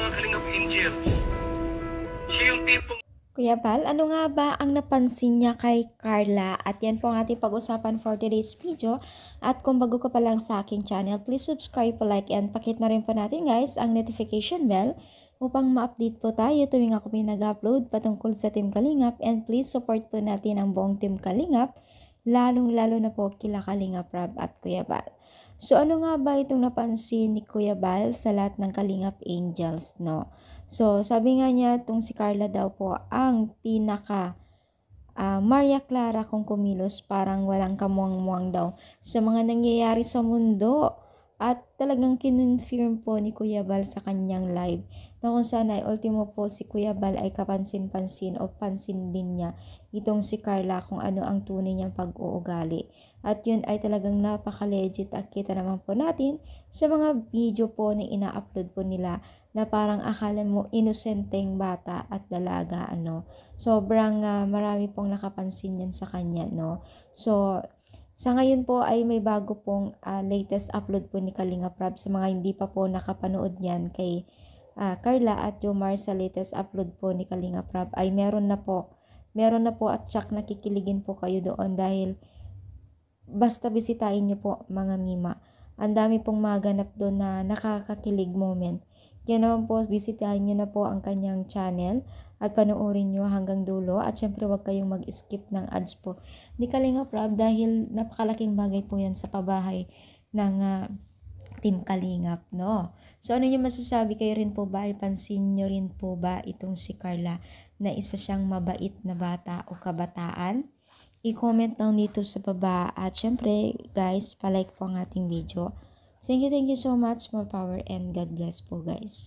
mga Kalingap Angels. Siya yung tipong Kuya Bal, ano nga ba ang napansin niya kay Carla? At yan po ang ating pag-usapan for today's video. At kung bago ka pa lang sa aking channel, please subscribe, like, and pakit na rin po natin guys ang notification bell upang ma-update po tayo tuwing ako may nag-upload patungkol sa Team Kalingap. And please support po natin ang buong Team Kalingap, lalong-lalo na po kila Kalingap Rab at Kuya Bal. So ano nga ba itong napansin ni Kuya Bal sa lahat ng Kalingap Angels, no? So, sabi nga niya, itong si Carla daw po ang pinaka Maria Clara kung kumilos, parang walang kamuang-muang daw sa mga nangyayari sa mundo. At talagang kinonfirm po ni Kuya Bal sa kanyang live na kung saan ay ultimo po si Kuya Bal ay kapansin-pansin o pansin din niya itong si Carla kung ano ang tunay niyang pag-uugali. At yun ay talagang napaka-legit at kita naman po natin sa mga video po na ina-upload po nila na parang akala mo inosenteng bata at dalaga, ano. Sobrang marami pong nakapansin yan sa kanya, no. So, sa ngayon po ay may bago pong latest upload po ni Kalingap Rab. Sa mga hindi pa po nakapanood yan kay Carla at Jomar, sa latest upload po ni Kalingap Rab ay meron na po at tsak nakikiligin po kayo doon dahil basta bisitahin nyo po mga mima. Ang dami pong maganap doon na nakakakilig moment. Kaya naman po, bisitahin nyo na po ang kanyang channel at panoorin nyo hanggang dulo. At syempre, huwag kayong mag-skip ng ads po ni Kalingap Rab dahil napakalaking bagay po yan sa pabahay ng Team Kalingap, no? So, ano yung masasabi kayo rin po ba? Ipansin nyo rin po ba itong si Carla na isa siyang mabait na bata o kabataan? I-comment lang dito sa baba. At syempre, guys, palike po ang ating video. Thank you so much. More power and God bless po, guys.